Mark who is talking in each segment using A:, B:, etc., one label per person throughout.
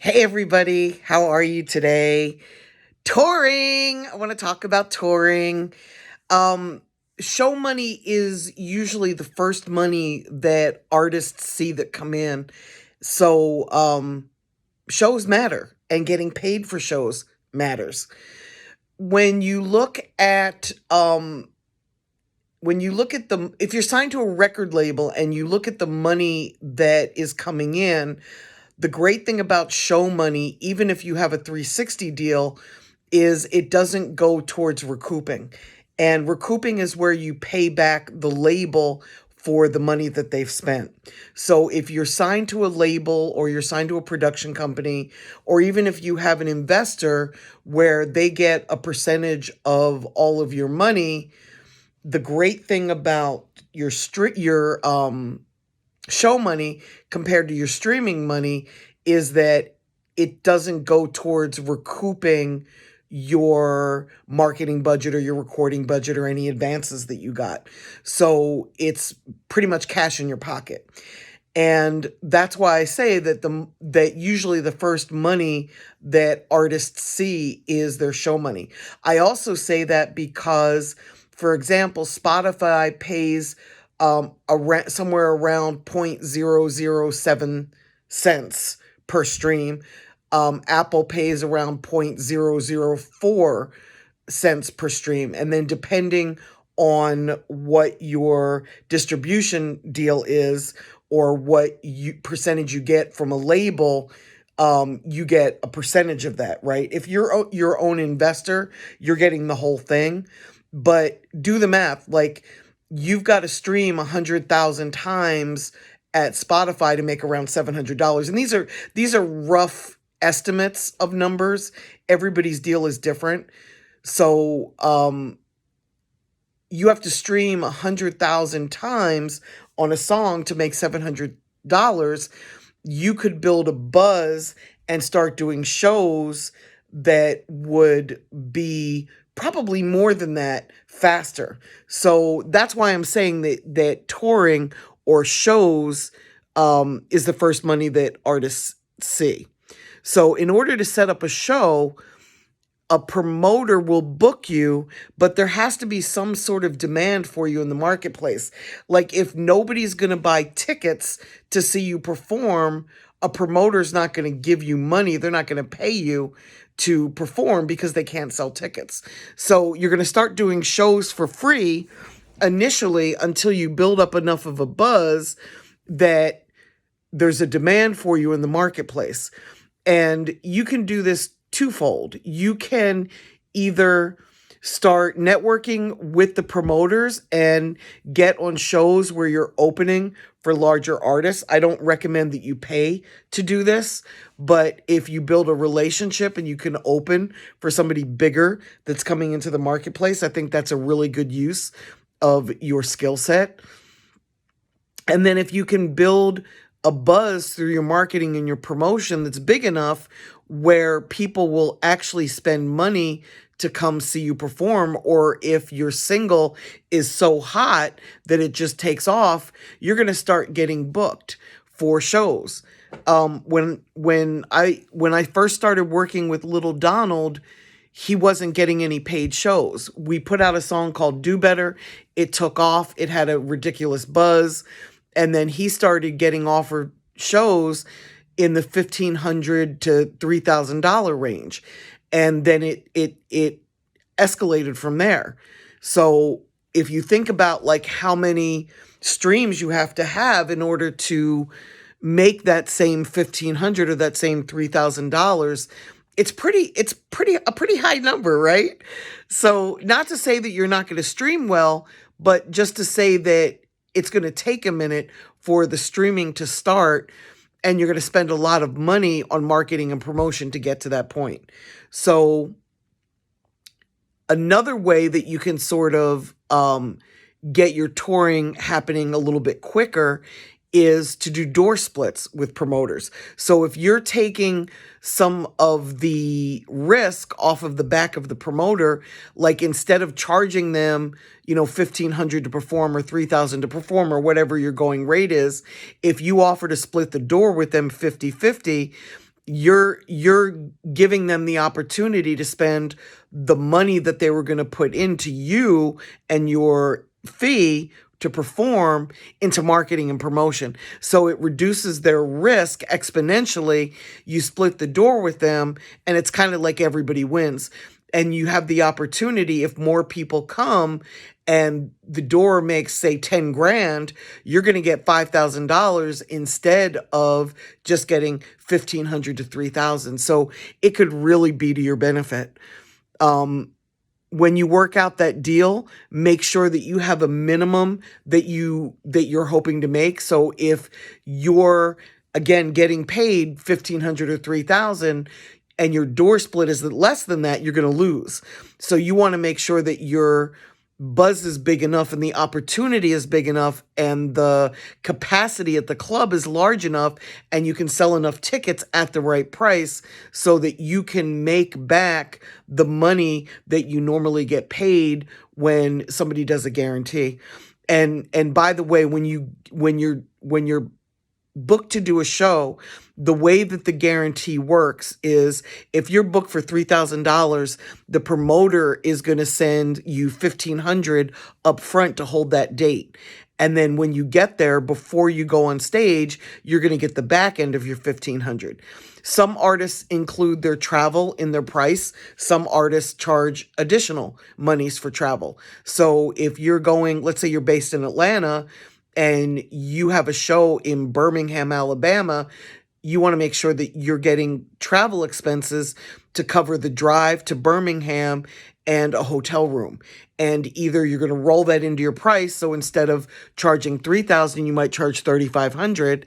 A: Hey everybody, how are you today? Touring. I want to talk about touring. Um Show money is usually the first money that artists see that come in. So shows matter and getting paid for shows matters. When you look at the if you're signed to a record label and you look at the money that is coming in, the great thing about show money, even if you have a 360 deal, is it doesn't go towards recouping. And recouping is where you pay back the label for the money that they've spent. So if you're signed to a label or you're signed to a production company, or even if you have an investor where they get a percentage of all of your money, the great thing about your show money compared to your streaming money is that it doesn't go towards recouping your marketing budget or your recording budget or any advances that you got. So it's pretty much cash in your pocket. And that's why I say that usually the first money that artists see is their show money. I also say that because, for example, Spotify pays somewhere around 0.007 cents per stream. Apple pays around 0.004 cents per stream. And then depending on what your distribution deal is or what percentage you get from a label, you get a percentage of that, right? If you're your own investor, you're getting the whole thing. But do the math. Like, you've got to stream 100,000 times at Spotify to make around $700. And these are rough estimates of numbers. Everybody's deal is different. So you have to stream 100,000 times on a song to make $700. You could build a buzz and start doing shows that would be probably more than that faster. So that's why I'm saying that touring or shows is the first money that artists see. So in order to set up a show, a promoter will book you, but there has to be some sort of demand for you in the marketplace. Like, if nobody's going to buy tickets to see you perform, a promoter's not going to give you money. They're not going to pay you to perform because they can't sell tickets. So you're going to start doing shows for free initially until you build up enough of a buzz that there's a demand for you in the marketplace. And you can do this twofold. You can either start networking with the promoters and get on shows where you're opening for larger artists. I don't recommend that you pay to do this, but if you build a relationship and you can open for somebody bigger that's coming into the marketplace, I think that's a really good use of your skill set. And then if you can build a buzz through your marketing and your promotion that's big enough where people will actually spend money to come see you perform, or if your single is so hot that it just takes off, you're going to start getting booked for shows. When I first started working with Little Donald, he wasn't getting any paid shows. We put out a song called Do Better. It took off. It had a ridiculous buzz. And then he started getting offered shows in the $1,500 to $3,000 range. And then it escalated from there. So if you think about like how many streams you have to have in order to make that same $1,500 or that same $3,000, it's a pretty high number, right? So not to say that you're not going to stream well, but just to say that it's going to take a minute for the streaming to start, and you're going to spend a lot of money on marketing and promotion to get to that point. So another way that you can sort of get your touring happening a little bit quicker is to do door splits with promoters. So if you're taking some of the risk off of the back of the promoter, like instead of charging them, $1,500 to perform or $3,000 to perform or whatever your going rate is, if you offer to split the door with them 50-50, you're giving them the opportunity to spend the money that they were going to put into you and your fee to perform into marketing and promotion. So it reduces their risk exponentially. You split the door with them, and it's kind of like everybody wins. And you have the opportunity, if more people come and the door makes, say, 10 grand, you're going to get $5,000 instead of just getting 1,500 to 3,000. So it could really be to your benefit. When you work out that deal, make sure that you have a minimum that you're hoping to make. So if you're, again, getting paid 1,500 or 3,000 and your door split is less than that, you're going to lose. So you want to make sure that your buzz is big enough and the opportunity is big enough and the capacity at the club is large enough and you can sell enough tickets at the right price so that you can make back the money that you normally get paid when somebody does a guarantee. And by the way, when you're booked to do a show, the way that the guarantee works is if you're booked for $3,000, the promoter is going to send you $1,500 up front to hold that date. And then when you get there, before you go on stage, you're going to get the back end of your $1,500. Some artists include their travel in their price. Some artists charge additional monies for travel. So if you're going, let's say you're based in Atlanta, and you have a show in Birmingham, Alabama, you want to make sure that you're getting travel expenses to cover the drive to Birmingham and a hotel room. And either you're going to roll that into your price, so instead of charging $3,000, you might charge $3,500,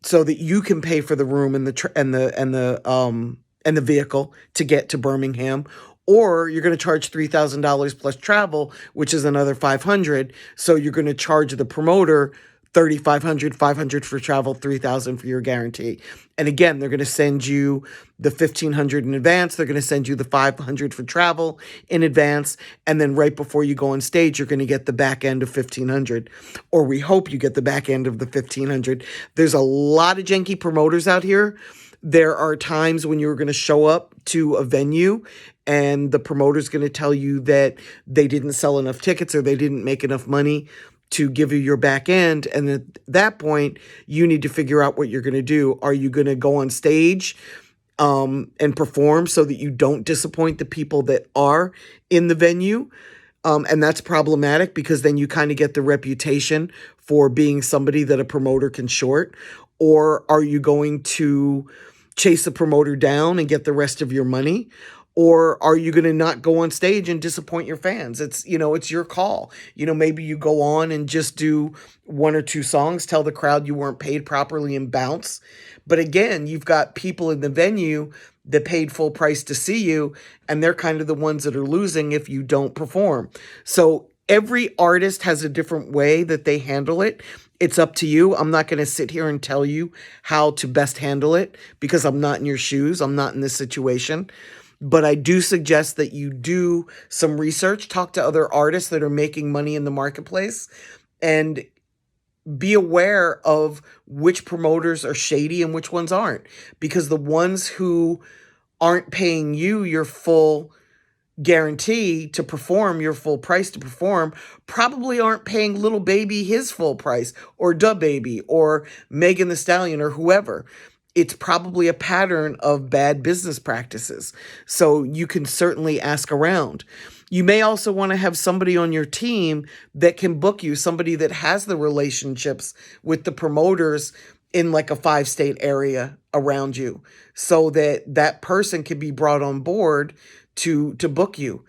A: so that you can pay for the room and the vehicle to get to Birmingham. Or you're going to charge $3,000 plus travel, which is another $500. So you're going to charge the promoter $3,500, $500 for travel, $3,000 for your guarantee. And again, they're going to send you the $1,500 in advance. They're going to send you the $500 for travel in advance. And then right before you go on stage, you're going to get the back end of $1,500. Or we hope you get the back end of the $1,500. There's a lot of janky promoters out here. There are times when you're going to show up to a venue and the promoter's going to tell you that they didn't sell enough tickets or they didn't make enough money to give you your back end. And at that point, you need to figure out what you're going to do. Are you going to go on stage and perform so that you don't disappoint the people that are in the venue? And that's problematic because then you kind of get the reputation for being somebody that a promoter can short. Or are you going to chase the promoter down and get the rest of your money? Or are you going to not go on stage and disappoint your fans? It's your call. Maybe you go on and just do one or two songs, tell the crowd you weren't paid properly and bounce. But again, you've got people in the venue that paid full price to see you, and they're kind of the ones that are losing if you don't perform. So every artist has a different way that they handle it. It's up to you. I'm not going to sit here and tell you how to best handle it because I'm not in your shoes. I'm not in this situation. But I do suggest that you do some research, talk to other artists that are making money in the marketplace, and be aware of which promoters are shady and which ones aren't. Because the ones who aren't paying you your full guarantee to perform, your full price to perform, probably aren't paying Little Baby his full price, or Da Baby, or Megan Thee Stallion, or whoever. It's probably a pattern of bad business practices. So you can certainly ask around. You may also want to have somebody on your team that can book you, somebody that has the relationships with the promoters in like a 5-state area around you, so that that person can be brought on board to book you.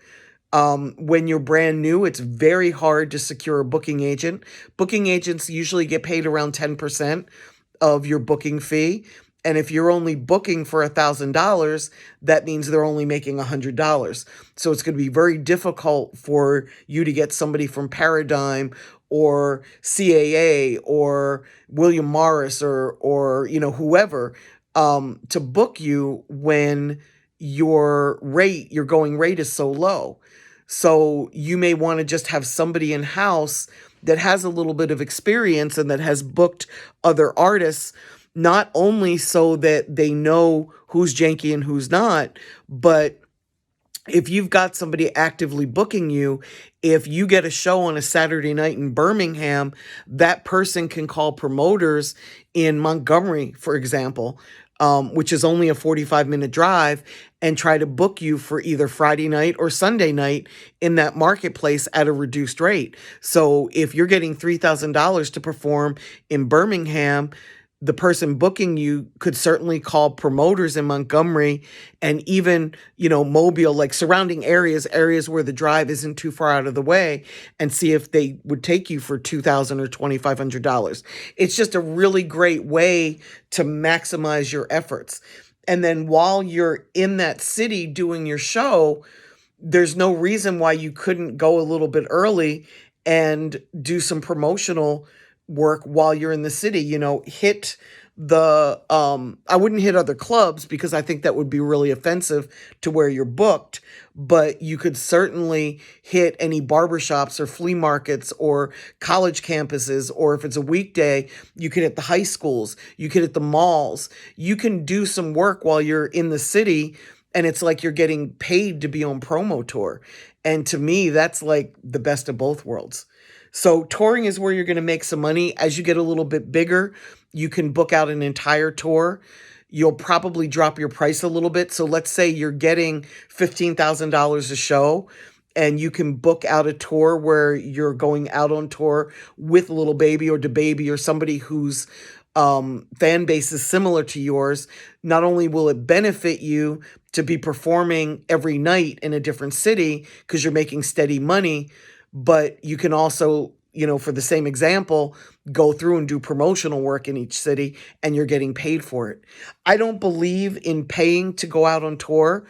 A: When you're brand new, it's very hard to secure a booking agent. Booking agents usually get paid around 10% of your booking fee. And if you're only booking for $1,000, that means they're only making $100. So it's going to be very difficult for you to get somebody from Paradigm or CAA or William Morris or whoever to book you when your going rate is so low. So you may want to just have somebody in-house that has a little bit of experience and that has booked other artists, not only so that they know who's janky and who's not, but if you've got somebody actively booking you, if you get a show on a Saturday night in Birmingham, that person can call promoters in Montgomery, for example, which is only a 45-minute drive, and try to book you for either Friday night or Sunday night in that marketplace at a reduced rate. So if you're getting $3,000 to perform in Birmingham, the person booking you could certainly call promoters in Montgomery and even, Mobile, like surrounding areas where the drive isn't too far out of the way, and see if they would take you for $2,000 or $2,500. It's just a really great way to maximize your efforts. And then while you're in that city doing your show, there's no reason why you couldn't go a little bit early and do some promotional work while you're in the city. Hit the I wouldn't hit other clubs because I think that would be really offensive to where you're booked, but you could certainly hit any barbershops or flea markets or college campuses, or if it's a weekday, you could hit the high schools, you could hit the malls. You can do some work while you're in the city, and it's like you're getting paid to be on promo tour. And to me, that's like the best of both worlds. So touring is where you're going to make some money. As you get a little bit bigger, you can book out an entire tour. You'll probably drop your price a little bit. So let's say you're getting $15,000 a show, and you can book out a tour where you're going out on tour with Little Baby or DaBaby or somebody whose fan base is similar to yours. Not only will it benefit you to be performing every night in a different city because you're making steady money, but you can also, for the same example, go through and do promotional work in each city, and you're getting paid for it. I don't believe in paying to go out on tour.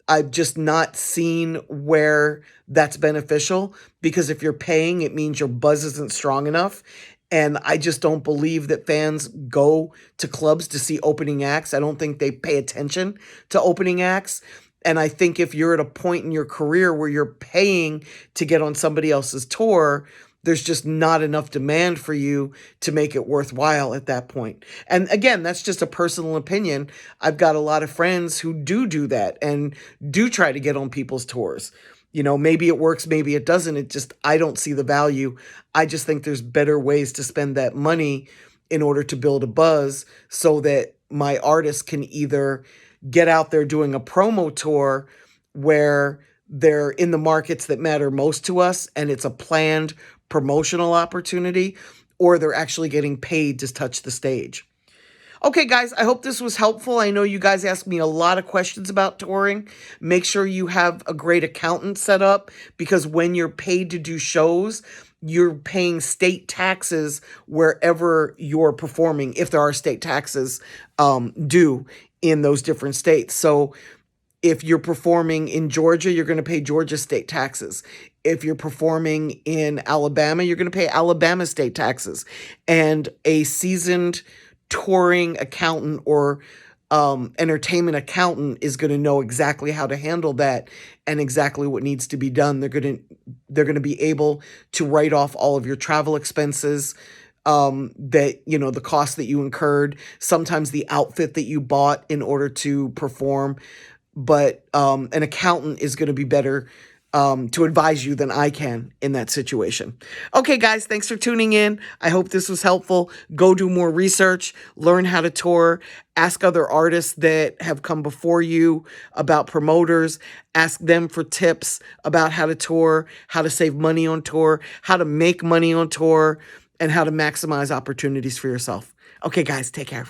A: I've just not seen where that's beneficial, because if you're paying, it means your buzz isn't strong enough. And I just don't believe that fans go to clubs to see opening acts. I don't think they pay attention to opening acts. And I think if you're at a point in your career where you're paying to get on somebody else's tour, there's just not enough demand for you to make it worthwhile at that point. And again, that's just a personal opinion. I've got a lot of friends who do that and do try to get on people's tours. Maybe it works, maybe it doesn't. I don't see the value. I just think there's better ways to spend that money in order to build a buzz so that my artists can either get out there doing a promo tour where they're in the markets that matter most to us and it's a planned promotional opportunity, or they're actually getting paid to touch the stage. Okay, guys, I hope this was helpful. I know you guys asked me a lot of questions about touring. Make sure you have a great accountant set up, because when you're paid to do shows, you're paying state taxes wherever you're performing, if there are state taxes due in those different states. So if you're performing in Georgia, you're going to pay Georgia state taxes. If you're performing in Alabama, you're going to pay Alabama state taxes. And a seasoned touring accountant or entertainment accountant is going to know exactly how to handle that and exactly what needs to be done. They're going to be able to write off all of your travel expenses, that, the cost that you incurred, sometimes the outfit that you bought in order to perform. But an accountant is going to be better to advise you than I can in that situation. Okay, guys, thanks for tuning in. I hope this was helpful. Go do more research, learn how to tour, ask other artists that have come before you about promoters, ask them for tips about how to tour, how to save money on tour, how to make money on tour, and how to maximize opportunities for yourself. Okay, guys, take care.